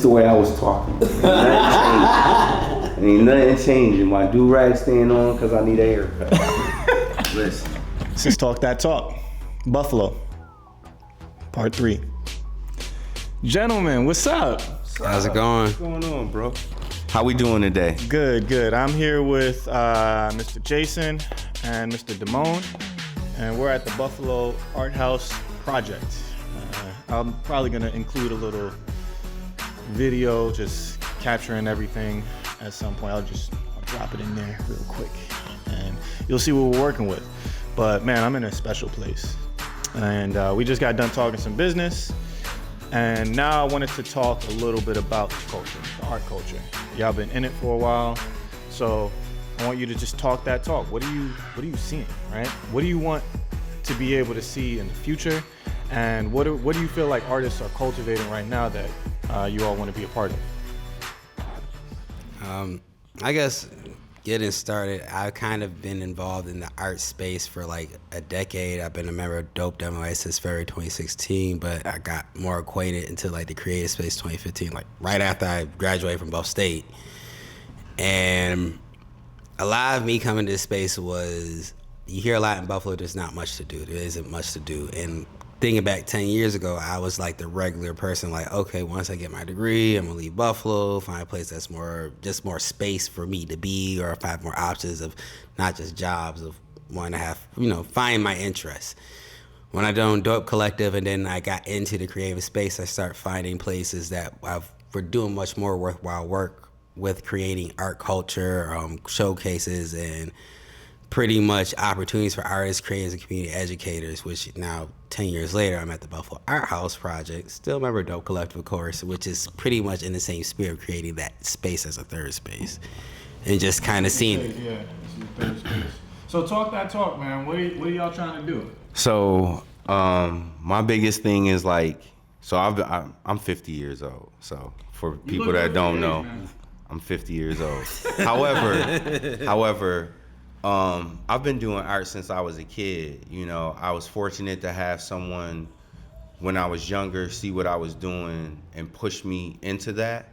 the way I was talking. Ain't nothing changing. My do-rag staying on because I need a haircut. Listen. This is Talk That Talk. Buffalo. Part 3. Gentlemen, what's up? How's it going? What's going on, bro? How we doing today? Good. I'm here with Mr. Jason and Mr. D Mone, and we're at the Buffalo Art House Project. I'm probably gonna include a little video just capturing everything at some point. I'll drop it in there real quick and you'll see what we're working with. But man, I'm in a special place, and we just got done talking some business, and now I wanted to talk a little bit about the culture, the art culture. Y'all been in it for a while, so I want you to just talk that talk. What are you seeing, right? What do you want to be able to see in the future, and what do you feel like artists are cultivating right now that you all want to be a part of? I guess getting started, I've kind of been involved in the art space for like a decade. I've been a member of Dope Demo since February 2016, but I got more acquainted into like the creative space 2015, like right after I graduated from Buff State. And a lot of me coming to this space was, you hear a lot in Buffalo, there's not much to do. There isn't much to do. And thinking back 10 years ago, I was like the regular person, like, okay, once I get my degree, I'm gonna leave Buffalo, find a place that's more space for me to be, or if I have more options of not just jobs, of wanting to have, find my interests. When I done Dope Collective and then I got into the creative space, I start finding places that we're doing much more worthwhile work with creating art culture, showcases, and pretty much opportunities for artists, creators, and community educators, which now 10 years later, I'm at the Buffalo Art House Project. Still member Dope Collective, of course, which is pretty much in the same spirit of creating that space as a third space. And just kind of seeing it. Yeah, this is the third space. So talk that talk, man. What are y'all trying to do? So, my biggest thing is like, so I'm 50 years old. So for people that don't know, I'm 50 years old. However, I've been doing art since I was a kid. I was fortunate to have someone when I was younger see what I was doing and push me into that.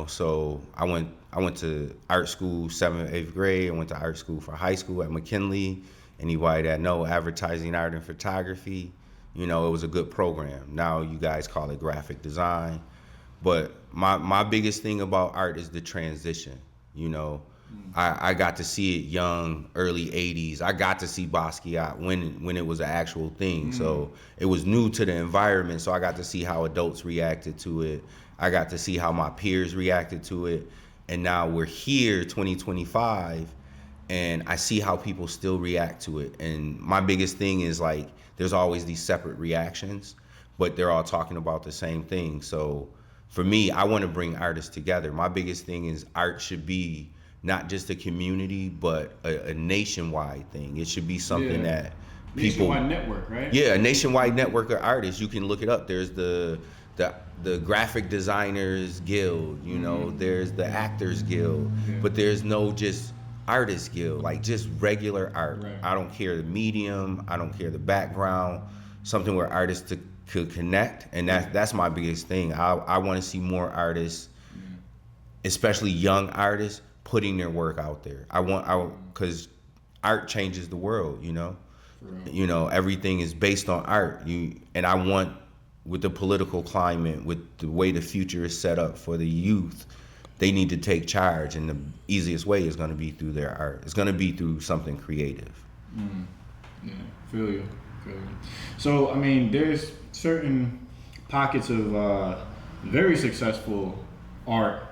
So I went to art school 7th, 8th grade. I went to art school for high school at McKinley. Anybody that know advertising, art, and photography, it was a good program. Now you guys call it graphic design. But my biggest thing about art is the transition, I got to see it young, early 80s. I got to see Basquiat when it was an actual thing. So it was new to the environment, so I got to see how adults reacted to it. I got to see how my peers reacted to it. And now we're here, 2025, and I see how people still react to it. And my biggest thing is like, there's always these separate reactions, but they're all talking about the same thing. So for me, I want to bring artists together. My biggest thing is art should be not just a community, but a nationwide thing. It should be something that people... Nationwide network, right? Yeah, a nationwide network of artists. You can look it up. There's the Graphic Designers Guild, there's the Actors Guild, but there's no just Artist Guild, like just regular art. Right. I don't care the medium, I don't care the background, something where artists could connect, and that's my biggest thing. I want to see more artists, especially young artists, putting their work out there. Because art changes the world, everything is based on art. And I want, with the political climate, with the way the future is set up for the youth, they need to take charge, and the easiest way is going to be through their art. It's going to be through something creative. Yeah, feel you. So, there's certain pockets of very successful art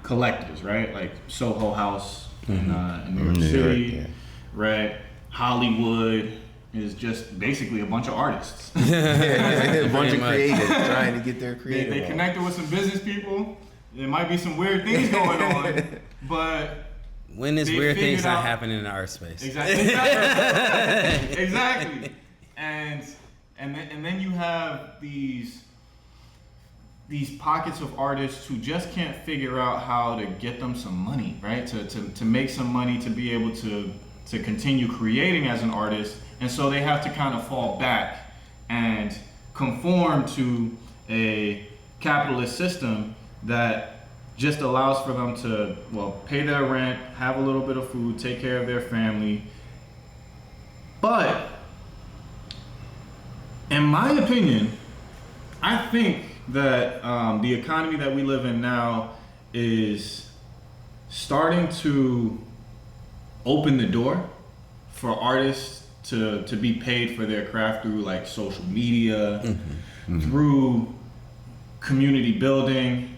collectives, right? Like Soho House in New York City, right? Hollywood is just basically a bunch of artists. A bunch of creatives trying to get their creative. They connected with some business people. There might be some weird things going on, but when is weird things not happening in our space? Exactly. Exactly. And then you have these pockets of artists who just can't figure out how to get them some money, right? To make some money, to be able to continue creating as an artist. And so they have to kind of fall back and conform to a capitalist system that just allows for them to, well, pay their rent, have a little bit of food, take care of their family. But in my opinion, I think that the economy that we live in now is starting to open the door for artists to be paid for their craft through like social media, through community building,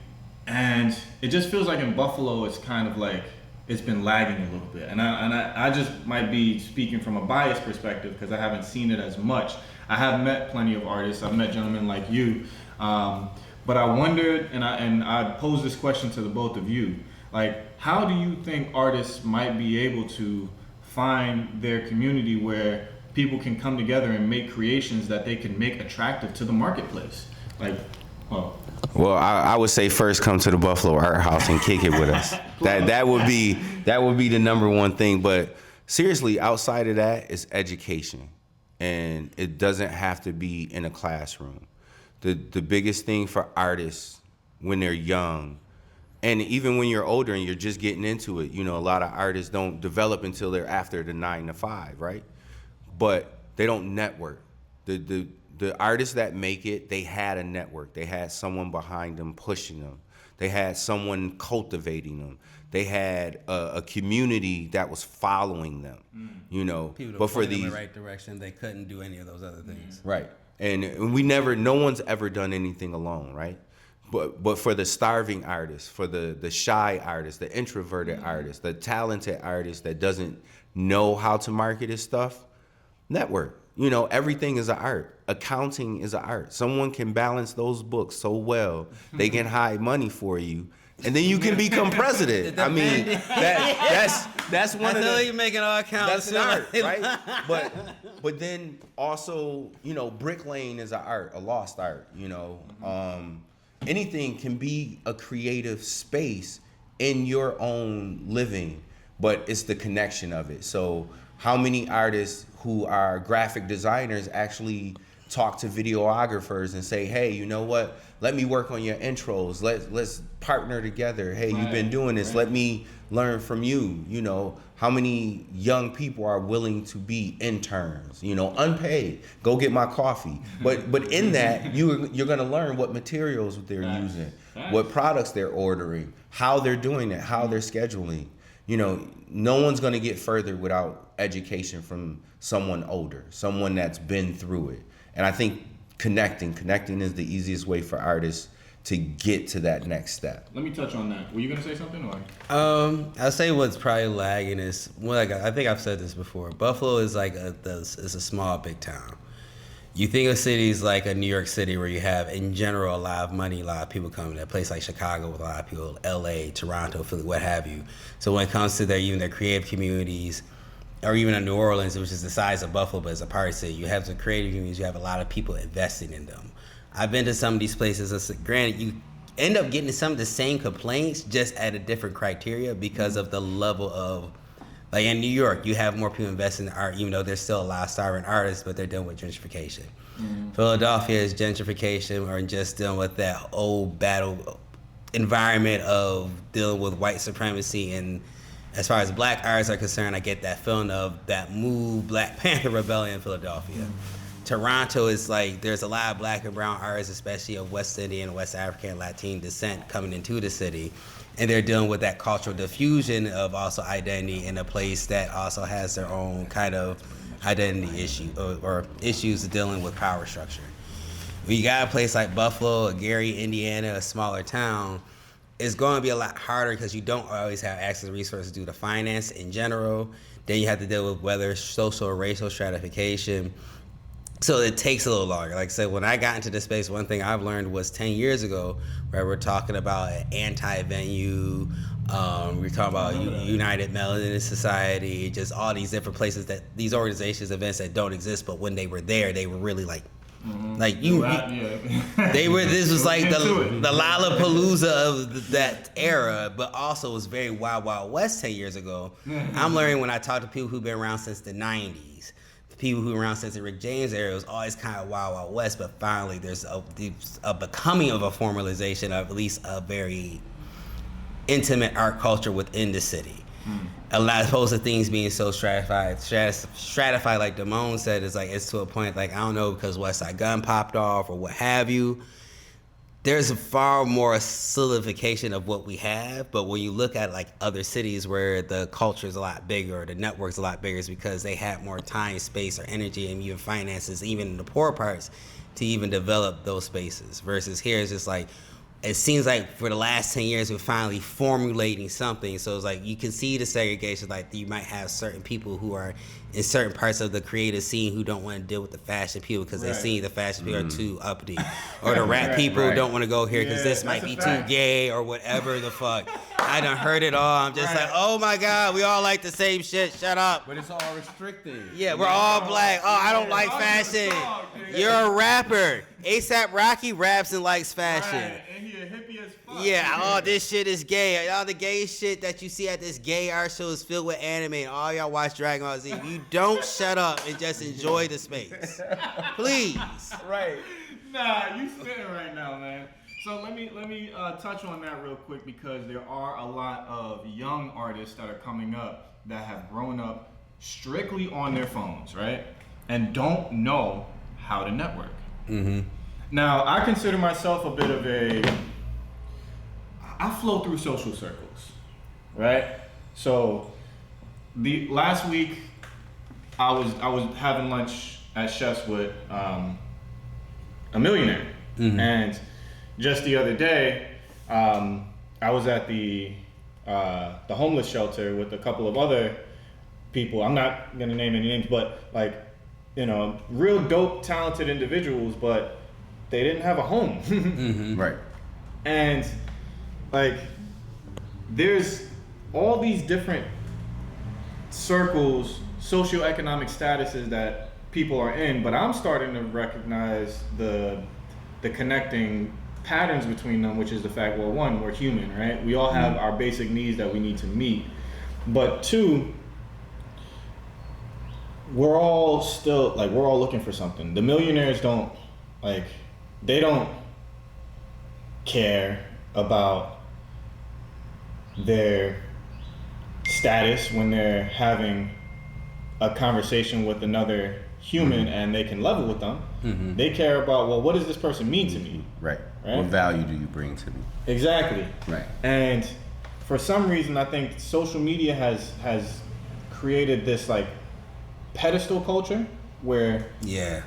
and it just feels like in Buffalo it's kind of like it's been lagging a little bit. And I just might be speaking from a biased perspective because I haven't seen it as much. I have met plenty of artists. I've met gentlemen like you, but I wondered, and I posed this question to the both of you, like, how do you think artists might be able to find their community where people can come together and make creations that they can make attractive to the marketplace? Like, well, I would say first come to the Buffalo Art House and kick it with us. That would be the number one thing. But seriously, outside of that, it's education, and it doesn't have to be in a classroom. The biggest thing for artists when they're young, and even when you're older and you're just getting into it, you know, a lot of artists don't develop until they're after the 9 to 5, right? But they don't network. The artists that make it, they had a network. They had someone behind them pushing them. They had someone cultivating them. They had a community that was following them, you know. People but to for point them these, in the right direction, they couldn't do any of those other things. right? And no one's ever done anything alone, right? But for the starving artist, for the shy artist, the introverted artist, the talented artist that doesn't know how to market his stuff, network. You know, everything is an art. Accounting is an art. Someone can balance those books so well, they can hide money for you, and then you can become president. I mean, that's one of the. You're making all accounts. That's an art, right? But then also, you know, bricklaying is an art, a lost art. You know, anything can be a creative space in your own living, but it's the connection of it. So how many artists who are graphic designers actually talk to videographers and say, hey, you know what? Let me work on your intros. Let's partner together. Hey, you've been doing this. Let me learn from you. You know, how many young people are willing to be interns, you know, unpaid, go get my coffee. But in that, you're gonna learn what materials they're using, what products they're ordering, how they're doing it, how they're scheduling. You know, no one's gonna get further without education from someone older, someone that's been through it. And I think connecting is the easiest way for artists to get to that next step. let me touch on that. Were you gonna say something, or? I'll say what's probably lagging is, well, like, I think I've said this before. Buffalo is like it's a small, big town. You think of cities like a New York City where you have, in general, a lot of money, a lot of people coming to a place like Chicago with a lot of people, LA, Toronto, Philly, what have you. So when it comes to even their creative communities, or even in New Orleans, which is the size of Buffalo, but it's a part city, you have the creative communities, you have a lot of people investing in them. I've been to some of these places, granted, you end up getting some of the same complaints, just at a different criteria because of the level of, like in New York, you have more people investing in art, even though there's still a lot of starving artists, but they're dealing with gentrification. Philadelphia is gentrification, or just dealing with that old battle environment of dealing with white supremacy. And as far as black artists are concerned, I get that feeling of that move, Black Panther rebellion in Philadelphia. Toronto is like, there's a lot of black and brown artists, especially of West Indian, West African, Latin descent coming into the city. And they're dealing with that cultural diffusion of also identity in a place that also has their own kind of identity issue or issues dealing with power structure. When you got a place like Buffalo, Gary, Indiana, a smaller town, it's going to be a lot harder because you don't always have access to resources due to finance in general. Then you have to deal with whether social or racial stratification. So it takes a little longer. Like I said, when I got into this space, one thing I've learned was 10 years ago, where we're talking about an anti-venue, we're talking about United Melanin Society, just all these different places that these organizations, events that don't exist, but when they were there, they were really like, they were. This was like the Lollapalooza of that era, but also was very Wild Wild West 10 years ago. I'm learning when I talk to people who've been around since the 90s. people who were around since the Rick James era, it was always kind of wild west, but finally there's a becoming of a formalization of at least a very intimate art culture within the city. A lot opposed to things being so stratified like Damone said, it's to a point like, I don't know, because West Side Gun popped off or what have you. There's a far more solidification of what we have, but when you look at like other cities where the culture is a lot bigger or the network's a lot bigger, it's because they have more time, space, or energy, and even finances, even in the poor parts, to even develop those spaces. Versus here, it's just like, it seems like for the last 10 years, we're finally formulating something. So it's like, you can see the segregation, like you might have certain people who are in certain parts of the creative scene who don't want to deal with the fashion people because they see the fashion people are too uppity. Or the rap people don't want to go here because this might be too gay or whatever the fuck. I done heard it all. I'm just like, oh my God, we all like the same shit. Shut up. But it's all restricted. Yeah, we're all black. Oh, I don't like fashion. You're a rapper. A$AP Rocky raps and likes fashion. And you're hippie as fuck. Yeah, all this shit is gay. All the gay shit that you see at this gay art show is filled with anime. And all y'all watch Dragon Ball Z. You don't shut up and just enjoy the space. Please. Right. Nah, you sitting right now, man. So let me touch on that real quick because there are a lot of young artists that are coming up that have grown up strictly on their phones, right? And don't know how to network. Mm-hmm. Now, I consider myself a bit of I flow through social circles, right? So the last week I was having lunch at Chef's with a millionaire. Mm-hmm. And just the other day, I was at the homeless shelter with a couple of other people. I'm not gonna name any names, but like, you know, real dope, talented individuals, but they didn't have a home. Mm-hmm. Right. And like, there's all these different circles, socioeconomic statuses that people are in, but I'm starting to recognize the connecting patterns between them, which is the fact, well, one, we're human, right? We all have our basic needs that we need to meet. But two, we're all looking for something. The millionaires don't care about their status when they're having a conversation with another human and they can level with them. Mm-hmm. They care about, well, what does this person mean to me? Right. What value do you bring to me? Exactly. Right. And for some reason, I think social media has created this like pedestal culture where they're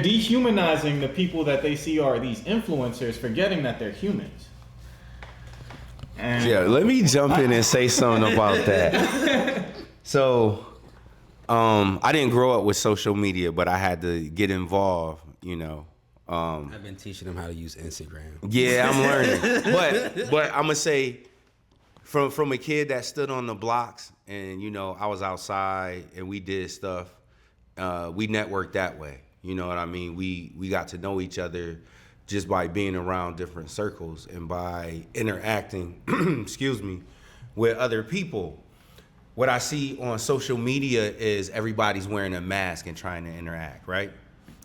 dehumanizing the people that they see are these influencers, forgetting that they're humans. And yeah, let me jump in and say something about that. So, I didn't grow up with social media, but I had to get involved, you know. I've been teaching them how to use Instagram. Yeah, I'm learning. But I'm gonna say, from a kid that stood on the blocks and, you know, I was outside and we did stuff, we networked that way. You know what I mean? We got to know each other just by being around different circles and by interacting, excuse me, with other people. What I see on social media is everybody's wearing a mask and trying to interact, right?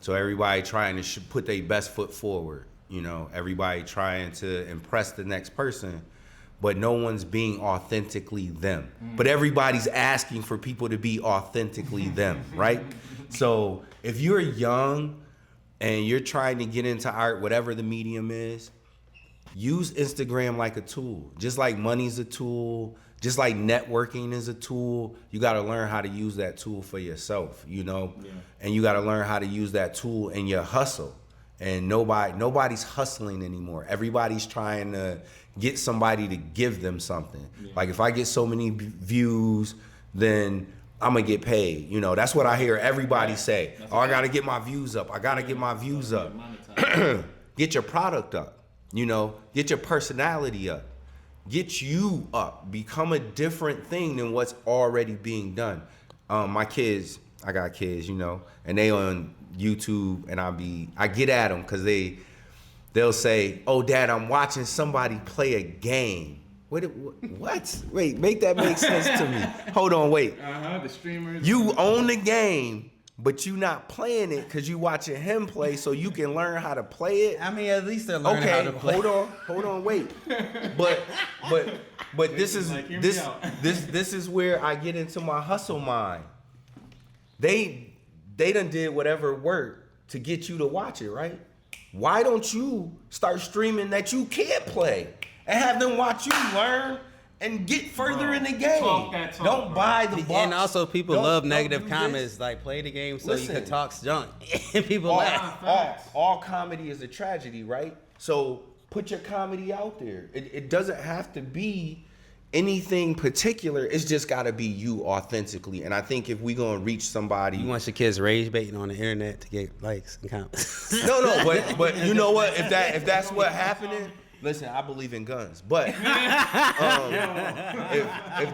So everybody trying to put their best foot forward, you know, everybody trying to impress the next person, but no one's being authentically them. But everybody's asking for people to be authentically them, right? So if you're young and you're trying to get into art, whatever the medium is, use Instagram like a tool. Just like money's a tool, just like networking is a tool, you got to learn how to use that tool for yourself, you know? Yeah. And you got to learn how to use that tool in your hustle. And nobody's hustling anymore. Everybody's trying to get somebody to give them something. Yeah. Like if I get so many views, then I'm gonna get paid. You know, that's what I hear everybody say. Oh, I gotta get my views up. I gotta get my views up. Get your product up. You know, get your personality up. Get you up. Become a different thing than what's already being done. My kids, I got kids, you know, and they on YouTube, and I get at them because they'll say, "Oh, Dad, I'm watching somebody play a game," What? Wait, make that make sense to me. Hold on, wait. The streamers. You own the game, but you not playing it because you watching him play, so you can learn how to play it. I mean, at least they're learning how to play. Hold on, wait. But this is like, hear me this out. this is where I get into my hustle mind. They done did whatever worked to get you to watch it, right? Why don't you start streaming that you can't play and have them watch you learn and get further in the game? Don't buy the box. And also, people love negative do comments. Like, play the game so you Listen. can talk junk. And people laugh. All comedy is a tragedy, right? So put your comedy out there. It doesn't have to be anything particular. It's just got to be you authentically. And I think if we gonna reach somebody, You want your kids rage baiting on the internet to get likes and comments. no, but you know what? If that's what happening, listen, I believe in guns. But if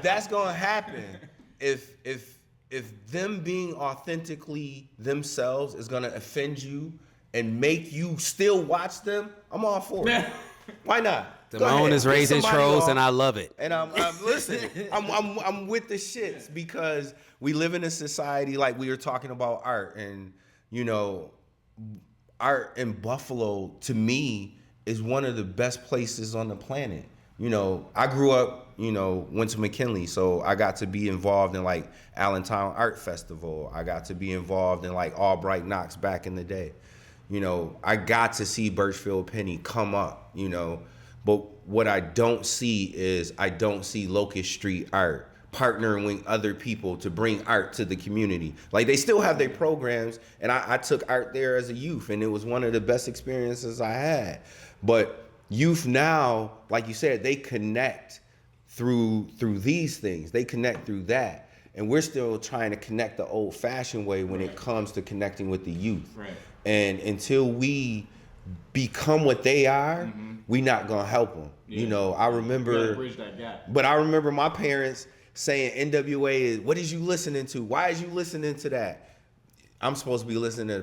that's gonna happen, if them being authentically themselves is gonna offend you and make you still watch them, I'm all for it. Why not? Go Mone ahead. is Get raising somebody trolls, off. and I love it. And I'm listen. I'm with the shits because we live in a society like we were talking about art, and art in Buffalo to me is one of the best places on the planet. I grew up, went to McKinley, so I got to be involved in like Allentown Art Festival. I got to be involved in like Albright Knox back in the day. I got to see Birchfield Penny come up, But what I don't see is Locust Street Art partnering with other people to bring art to the community. Like, they still have their programs, and I took art there as a youth, and it was one of the best experiences I had. But youth now, like you said, they connect through these things. They connect through that. And we're still trying to connect the old-fashioned way when it comes to connecting with the youth. Right. And until we become what they are, we not gonna help them. Yeah. I remember, bridge that gap. but I remember my parents saying NWA is, what is you listening to? Why is you listening to that? I'm supposed to be listening to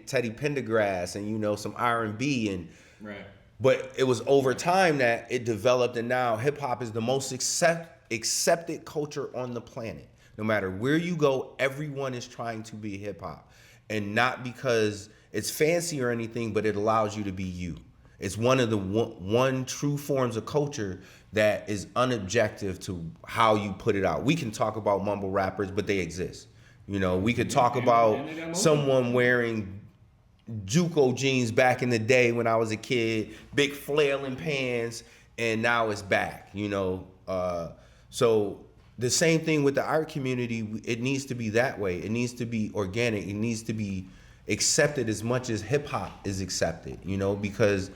Teddy Pendergrass and some R&B and. Right. But it was over time that it developed, and now hip hop is the most accepted culture on the planet. No matter where you go, everyone is trying to be hip hop, and not because it's fancy or anything, but it allows you to be you. It's one of the one true forms of culture that is unobjective to how you put it out. We can talk about mumble rappers, but they exist. We could talk about someone wearing JUCO jeans back in the day when I was a kid, big flailing pants, and now it's back. So the same thing with the art community. It needs to be that way. It needs to be organic. It needs to be accepted as much as hip hop is accepted, because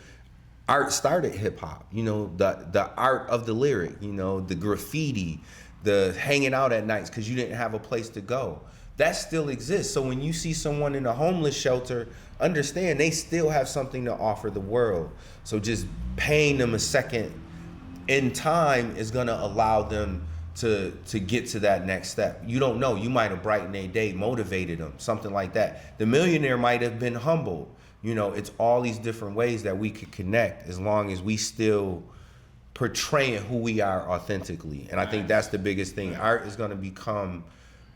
art started hip hop, the art of the lyric, the graffiti, the hanging out at nights because you didn't have a place to go. That still exists. So when you see someone in a homeless shelter, understand they still have something to offer the world. So just paying them a second in time is gonna allow them to get to that next step. You don't know. You might have brightened their day, motivated them, something like that. The millionaire might have been humbled. It's all these different ways that we could connect as long as we still portraying who we are authentically. And I think that's the biggest thing. Art is gonna become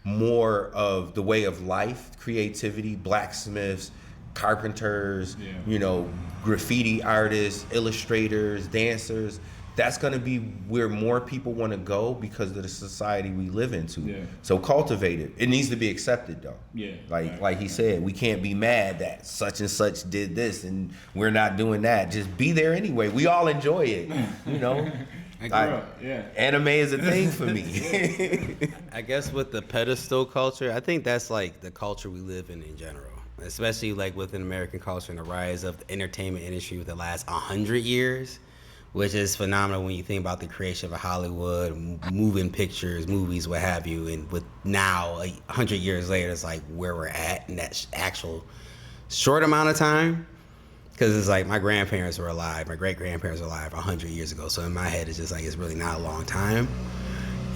more of the way of life, creativity, blacksmiths, carpenters, graffiti artists, illustrators, dancers. That's going to be where more people want to go because of the society we live into. Yeah. So cultivate it. It needs to be accepted, though. Yeah. Like he said, we can't be mad that such and such did this and we're not doing that. Just be there anyway. We all enjoy it, I grew up, yeah. Anime is a thing for me. I guess with the pedestal culture, I think that's like the culture we live in general, especially like within American culture and the rise of the entertainment industry with the last 100 years, which is phenomenal when you think about the creation of Hollywood, moving pictures, movies, what have you. And with now, 100 years later, it's like where we're at in that actual short amount of time. Because it's like my grandparents were alive, my great-grandparents were alive 100 years ago. So in my head, it's just like it's really not a long time.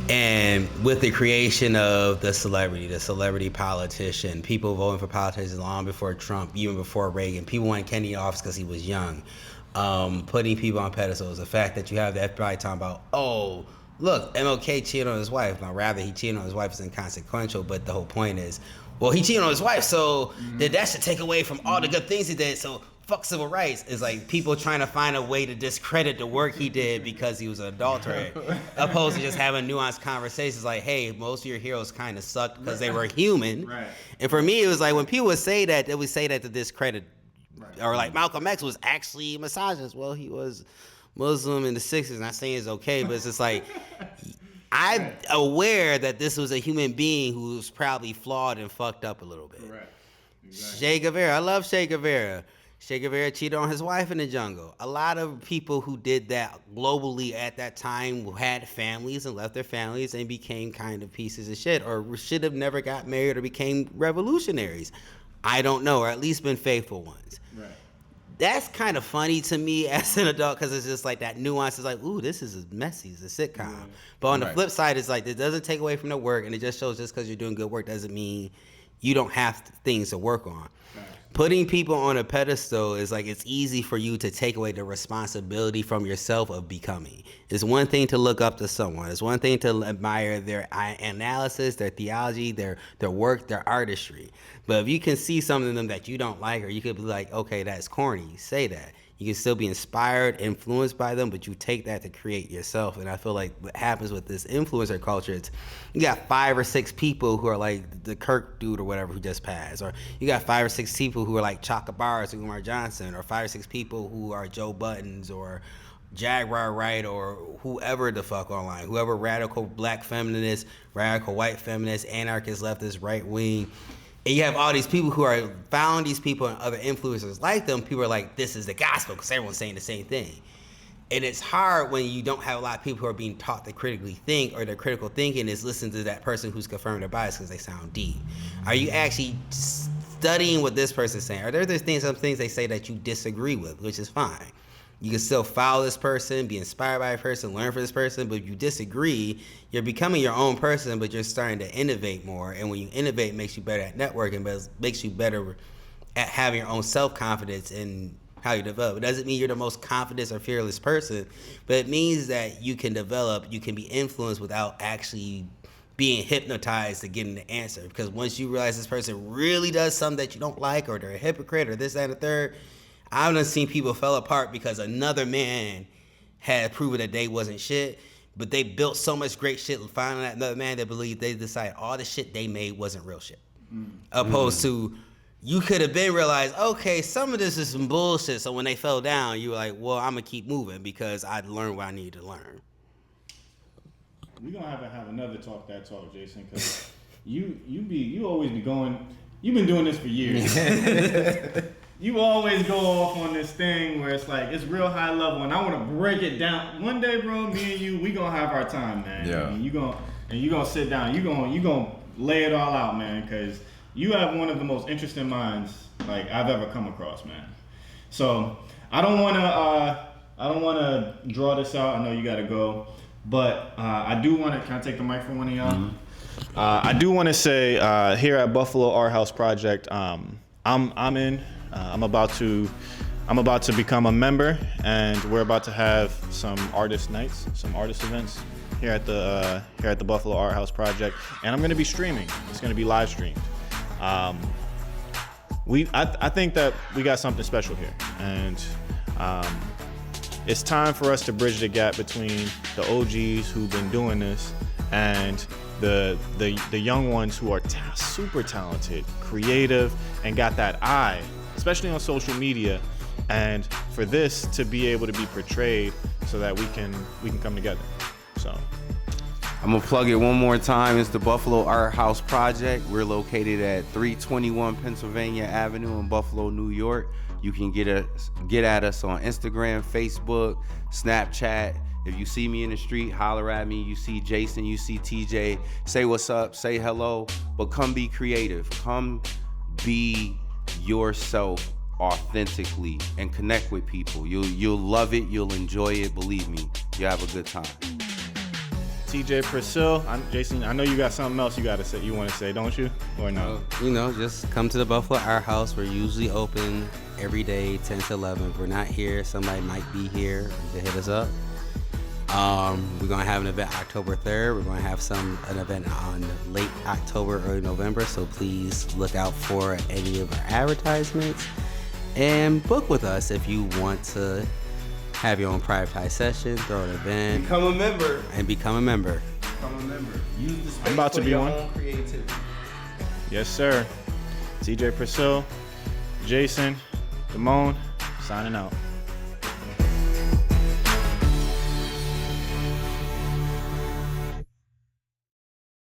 And with the creation of the celebrity politician, people voting for politicians long before Trump, even before Reagan, people wanted Kennedy in office because he was young. putting people on pedestals. The fact that you have the FBI talking about, oh, look, MLK cheated on his wife. Now, rather, he cheated on his wife is inconsequential, but the whole point is, well, he cheated on his wife, so that should take away from all the good things he did, so fuck civil rights. It's like people trying to find a way to discredit the work he did because he was an adulterer, opposed to just having nuanced conversations like, hey, most of your heroes kind of sucked because they were human. Right. And for me, it was like when people would say that, they would say that to discredit, or like Malcolm X was actually misogynist. Well, he was Muslim in the 60s, not saying it's okay, but it's just like, I'm aware that this was a human being who was probably flawed and fucked up a little bit. Right. Exactly. Che Guevara, I love Che Guevara. Che Guevara cheated on his wife in the jungle. A lot of people who did that globally at that time had families and left their families and became kind of pieces of shit, or should have never got married or became revolutionaries. I don't know, or at least been faithful ones. Right. That's kind of funny to me as an adult because it's just like that nuance is like, ooh, this is messy. It's a sitcom. Yeah. But on the flip side, it's like it doesn't take away from the work, and it just shows just because you're doing good work doesn't mean you don't have things to work on. Right. Putting people on a pedestal is like it's easy for you to take away the responsibility from yourself of becoming. It's one thing to look up to someone. It's one thing to admire their analysis, their theology, their work, their artistry. But if you can see something in them that you don't like, or you could be like, okay, that's corny, say that. You can still be inspired, influenced by them, but you take that to create yourself. And I feel like what happens with this influencer culture, it's you got 5 or 6 people who are like the Kirk dude or whatever who just passed, or you got 5 or 6 people who are like Chaka Barrs or Umar Johnson, or 5 or 6 people who are Joe Buttons or Jaguar Wright or whoever the fuck online, whoever radical black feminist, radical white feminist, anarchist, leftist, right wing. And you have all these people who are found these people and other influencers like them. People are like, this is the gospel because everyone's saying the same thing. And it's hard when you don't have a lot of people who are being taught to critically think, or their critical thinking is listen to that person who's confirmed their bias because they sound deep. Are you actually studying what this person's saying? Are there some things they say that you disagree with, which is fine. You can still follow this person, be inspired by a person, learn from this person, but if you disagree, you're becoming your own person, but you're starting to innovate more. And when you innovate, it makes you better at networking, but it makes you better at having your own self-confidence in how you develop. It doesn't mean you're the most confident or fearless person, but it means that you can develop, you can be influenced without actually being hypnotized to getting the answer. Because once you realize this person really does something that you don't like, or they're a hypocrite, or this, that, and the third, I've done seen people fell apart because another man had proven that they wasn't shit, but they built so much great shit finding that another man that believed they decided all the shit they made wasn't real shit. Opposed to, you could have been realized, okay, some of this is some bullshit, so when they fell down, you were like, well, I'm going to keep moving because I learned what I needed to learn. We're going to have another talk, Jason, because you always be going, you've been doing this for years. You always go off on this thing where it's like, it's real high level, and I want to break it down. One day, bro, me and you, we gonna have our time, man. Yeah. And you gonna sit down. You gonna lay it all out, man, because you have one of the most interesting minds like I've ever come across, man. So I don't wanna draw this out. I know you gotta go, but I do wanna. Can I take the mic from one of y'all? Mm-hmm. I do want to say here at Buffalo Art House Project, I'm in. I'm about to become a member, and we're about to have some artist nights, some artist events here at the Buffalo Art House Project, and I'm going to be streaming. It's going to be live streamed. I think that we got something special here, and it's time for us to bridge the gap between the OGs who've been doing this and the young ones who are super talented, creative, and got that eye, especially on social media, and for this to be able to be portrayed so that we can come together. So I'm gonna plug it one more time. It's the Buffalo Art House Project. We're located at 321 Pennsylvania Avenue in Buffalo, New York. You can get at us on Instagram, Facebook, Snapchat. If you see me in the street, holler at me. You see Jason, you see TJ, say what's up, say hello, but come be creative. Come be yourself authentically and connect with people. You'll love it, you'll enjoy it, believe me. You'll have a good time. TJ Purcell. Jason, I know you got something else you want to say, don't you? Or no? Just come to the Buffalo Art House. We're usually open every day, 10 to 11. If we're not here, somebody might be here to hit us up. We're going to have an event October 3rd. We're going to have an event on late October, early November. So please look out for any of our advertisements and book with us if you want to have your own privatized session, throw an event. Become a member. Become a member. Use the space I'm about to for be your one. own creativity. Yes, sir. TJ Purcell, Jason, D Mone, signing out.